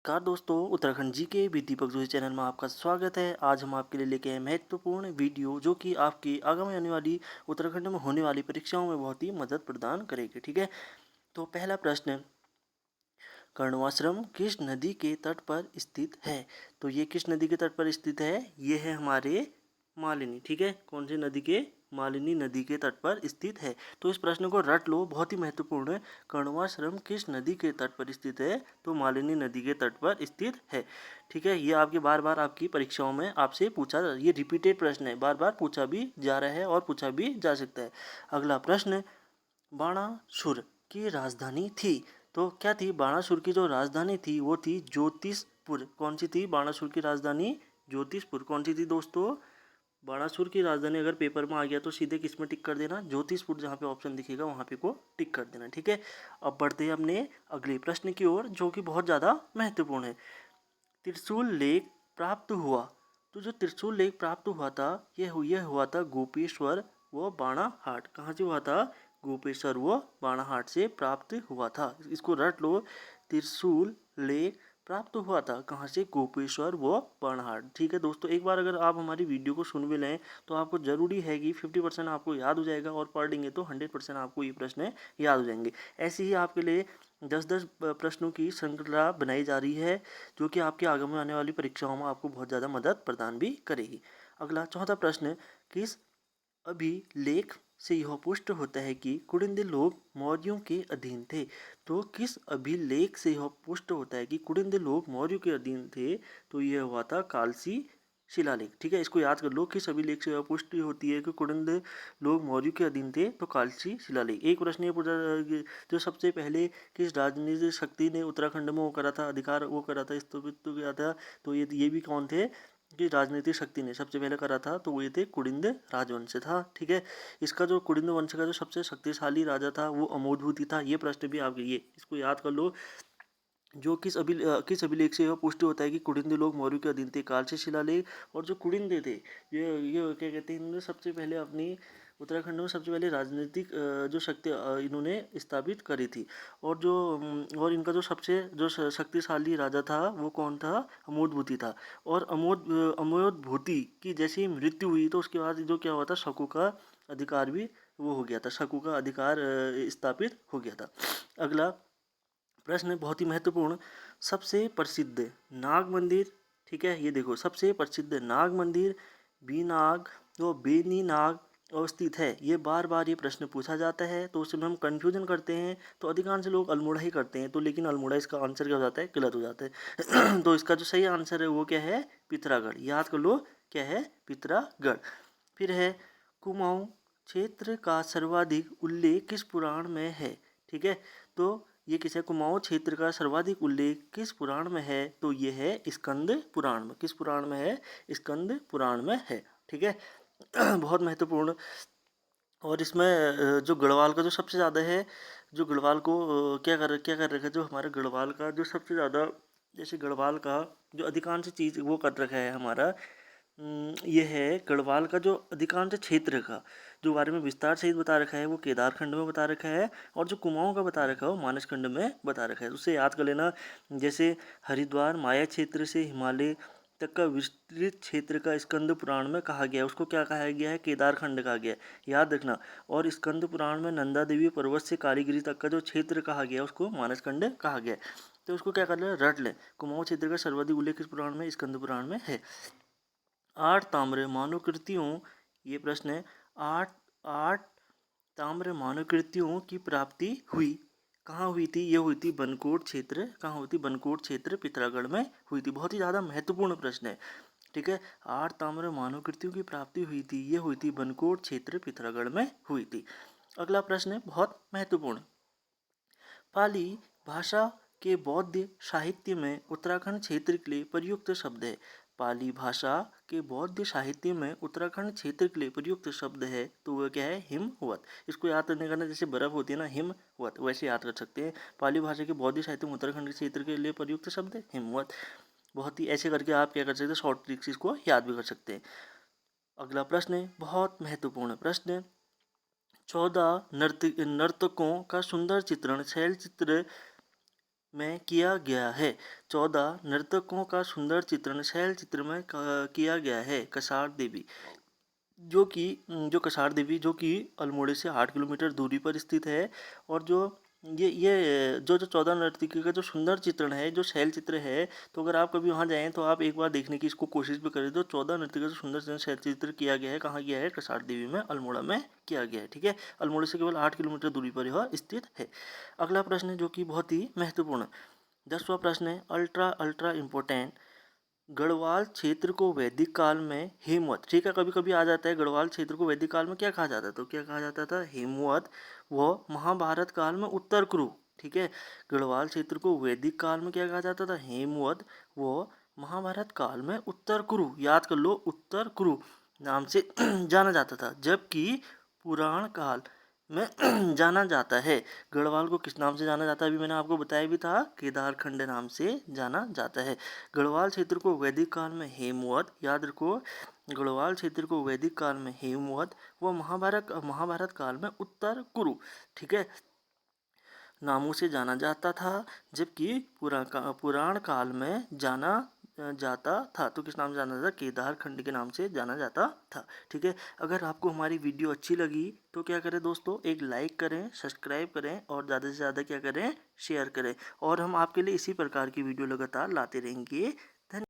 नमस्कार दोस्तों, उत्तराखंड जी के भी दीपक जोशी चैनल में आपका स्वागत है। आज हम आपके लिए लेके आए महत्वपूर्ण वीडियो जो कि आपकी आगामी आने वाली उत्तराखंड में होने वाली परीक्षाओं में बहुत ही मदद प्रदान करेगी। ठीक है, तो पहला प्रश्न, कर्णवाश्रम किस नदी के तट पर स्थित है? तो ये किस नदी के तट पर स्थित है? ये है हमारे मालिनी। ठीक है, कौन सी नदी के? मालिनी नदी के तट पर स्थित है। तो इस प्रश्न को रट लो, बहुत ही महत्वपूर्ण है। कर्णवाश्रम किस नदी के तट पर स्थित है? तो मालिनी नदी के तट पर स्थित है। ठीक है, ये आपके बार बार आपकी परीक्षाओं में आपसे पूछा, ये रिपीटेड प्रश्न है, बार बार पूछा भी जा रहा है और पूछा भी जा सकता है। अगला प्रश्न, बाणासुर की राजधानी थी। तो क्या थी? बाणासुर की जो राजधानी थी वो थी ज्योतिषपुर। कौन सी थी बाणासुर की राजधानी? ज्योतिषपुर। कौन सी थी दोस्तों? बाणासुर की राजधानी। अगर पेपर में आ गया तो सीधे किस में टिक कर देना? ज्योतिषपुर, जहाँ पे ऑप्शन दिखेगा वहाँ पे को टिक कर देना। ठीक है, अब बढ़ते हैं अपने अगले प्रश्न की ओर जो कि बहुत ज़्यादा महत्वपूर्ण है। त्रिशूल लेख प्राप्त हुआ। तो जो त्रिशूल लेख प्राप्त हुआ था यह हुआ था गोपेश्वर व बाणाहाट। कहाँ से हुआ था? गोपेश्वर व बाणाहाट से प्राप्त हुआ था। इसको रट लो, त्रिशूल लेख प्राप्त हुआ था कहाँ से? गोपेश्वर व बाणाहाट। ठीक है दोस्तों, एक बार अगर आप हमारी वीडियो को सुन भी लें तो आपको जरूरी है कि 50% आपको याद हो जाएगा और पढ़ लेंगे तो 100% आपको ये प्रश्न याद हो जाएंगे। ऐसे ही आपके लिए 10-10 प्रश्नों की श्रृंखला बनाई जा रही है जो कि आपके आगामी में आने वाली परीक्षाओं में आपको बहुत ज़्यादा मदद प्रदान भी करेगी। अगला चौथा प्रश्न, किस अभिलेख से यह पुष्ट होता है कि कुड़िंद लोग मौर्यों के अधीन थे? तो किस अभिलेख से यह पुष्ट होता है कि कुड़िंद लोग मौर्यों के अधीन थे? तो यह हुआ था कालसी शिलालेख। ठीक है, इसको याद कर लो, किस अभिलेख से यह पुष्टि होती है कि कुड़िंद लोग मौर्यों के अधीन थे? तो कालसी शिलालेख। एक प्रश्न ये पूछा जो सबसे पहले किस राजनीतिक शक्ति ने उत्तराखंड में वो करा था, अधिकार वो करा था, स्थापित तो किया था? तो ये भी कौन थे कि राजनीतिक शक्ति ने सबसे पहले करा था? तो वो ये थे कुड़िंद राजवंश था। ठीक है, इसका जो कुड़िंद वंश का जो सबसे शक्तिशाली राजा था वो अमोधभूति था। ये प्रश्न भी आपके, ये इसको याद कर लो, जो किस अभिलेख से यह पुष्टि होता है कि कुड़िंद लोग मौर्य के अधीन थे? कालसी शिलालेख। और जो कुड़िंद थे ये क्या कहते हैं, इन्होंने सबसे पहले अपनी उत्तराखंड में सबसे पहले राजनीतिक जो शक्ति इन्होंने स्थापित करी थी। और जो और इनका जो सबसे जो शक्तिशाली राजा था वो कौन था? अमोधभूति था। और अमोधभूति की जैसे ही मृत्यु हुई तो उसके बाद जो क्या हुआ था, शकु का अधिकार भी वो हो गया था, शकु का अधिकार स्थापित हो गया था। अगला प्रश्न बहुत ही महत्वपूर्ण, सबसे प्रसिद्ध नाग मंदिर। ठीक है, ये देखो, सबसे प्रसिद्ध नाग मंदिर बीनाग व बेनी नाग अवस्थित है। ये बार बार ये प्रश्न पूछा जाता है तो उसमें हम कंफ्यूजन करते हैं तो अधिकांश लोग अल्मोड़ा ही करते हैं, तो लेकिन अल्मोड़ा इसका आंसर क्या हो जाता है? गलत हो जाता है। तो इसका जो सही आंसर है वो क्या है? पिथरागढ़। याद कर लो, क्या है? पिथरागढ़। फिर है, कुमाऊं क्षेत्र का सर्वाधिक उल्लेख किस पुराण में है? ठीक है, तो ये किस है? कुमाऊं क्षेत्र का सर्वाधिक उल्लेख किस पुराण में है? तो ये है स्कंद पुराण में। किस पुराण में है? स्कंद पुराण में है। ठीक है, बहुत महत्वपूर्ण। और इसमें जो गढ़वाल का जो सबसे ज़्यादा है, जो गढ़वाल को क्या कर रखा है, जो हमारे गढ़वाल का जो सबसे ज़्यादा, जैसे गढ़वाल का जो अधिकांश चीज़ वो कर रखा है हमारा, ये है गढ़वाल का जो अधिकांश क्षेत्र का जो बारे में विस्तार सहित बता रखा है वो केदारखंड में बता रखा है। और जो कुमाऊं का बता रखा है वो मानसखंड में बता रखा है। उससे याद कर लेना, जैसे हरिद्वार माया क्षेत्र से हिमालय तक का विस्तृत क्षेत्र का स्कंद पुराण में कहा गया है, उसको क्या कहा गया है? केदारखंड कहा गया है, याद रखना। और स्कंद पुराण में नंदा देवी पर्वत से कालीगिरी तक का जो क्षेत्र कहा गया है उसको मानसखंड कहा गया है। तो उसको क्या कर ले? रट ले। कुमाऊं क्षेत्र का सर्वाधिक उल्लेख किस पुराण में? स्कंद पुराण में है। 8 ताम्र मानवकृतियों, ये प्रश्न है, 8 ताम्र मानवकृतियों की प्राप्ति हुई कहाँ हुई थी? ये हुई थी बनकोट क्षेत्र। कहाँ हुई थी? बनकोट क्षेत्र पिथौरागढ़ में हुई थी। बहुत ही ज़्यादा महत्वपूर्ण प्रश्न है। ठीक है, 8 ताम्र मानवकृतियों की प्राप्ति हुई थी, ये हुई थी बनकोट क्षेत्र पिथौरागढ़ में हुई थी। अगला प्रश्न है बहुत महत्वपूर्ण, पाली भाषा के बौद्ध साहित्य में उत्तराखंड क्षेत्र के लिए प्रयुक्त शब्द है। पाली भाषा के बौद्ध साहित्य में उत्तराखंड क्षेत्र के लिए प्रयुक्त शब्द है तो वह क्या है? हिमवत। इसको याद करने का ना, जैसे बर्फ होती है ना, हिमवत, वैसे याद कर सकते हैं। पाली भाषा के बौद्ध साहित्य में उत्तराखंड क्षेत्र के लिए प्रयुक्त शब्द है हिमवत। बहुत ही ऐसे करके आप क्या कर सकते हैं? शॉर्ट ट्रिक्स इसको याद भी कर सकते हैं। अगला प्रश्न है बहुत महत्वपूर्ण प्रश्न, 14 नर्तकों का सुंदर चित्रण शैल चित्र में किया गया है। 14 नर्तकों का सुंदर चित्रण शैल चित्र में किया गया है। कसार देवी जो कसार देवी जो कि अल्मोड़े से 8 किलोमीटर दूरी पर स्थित है, और जो ये जो 14 नर्तकी का जो सुंदर चित्रण है, जो शैल चित्र है, तो अगर आप कभी वहाँ जाएँ तो आप एक बार देखने की इसको कोशिश भी करें। तो 14 नर्तकी का जो सुंदर शैल चित्र किया गया है, कहाँ किया है? कसार देवी में, अल्मोड़ा में किया गया है। ठीक है, अल्मोड़े से केवल 8 किलोमीटर दूरी पर यह स्थित है। अगला प्रश्न है जो कि बहुत ही महत्वपूर्ण है। 10वां प्रश्न है अल्ट्रा अल्ट्रा इम्पोर्टेंट। गढ़वाल क्षेत्र को वैदिक काल में हेमवत, ठीक है, कभी कभी आ जाता है गढ़वाल क्षेत्र को वैदिक काल में क्या कहा जाता था, तो क्या कहा जाता था? हेमवत। व महाभारत काल में उत्तर कुरु। ठीक है, गढ़वाल क्षेत्र को वैदिक काल में क्या कहा जाता था? हेमवत। व महाभारत काल में उत्तर कुरु, याद कर लो, उत्तर कुरु नाम से जाना जाता था। जबकि पुराण काल में जाना जाता है, गढ़वाल को किस नाम से जाना जाता है? अभी मैंने आपको बताया भी था, केदारखंड नाम से जाना जाता है। गढ़वाल क्षेत्र को वैदिक काल में हेमवत, याद रखो, गढ़वाल क्षेत्र को वैदिक काल में हेमवत व महाभारत काल में उत्तर कुरु, ठीक है, नामों से जाना जाता था। जबकि पुराण काल में जाना जाता था, तो किस नाम से जाना जाता? केदारखंड के नाम से जाना जाता था। ठीक है, अगर आपको हमारी वीडियो अच्छी लगी तो क्या करें दोस्तों? एक लाइक करें, सब्सक्राइब करें और ज़्यादा से ज़्यादा क्या करें? शेयर करें। और हम आपके लिए इसी प्रकार की वीडियो लगातार लाते रहेंगे।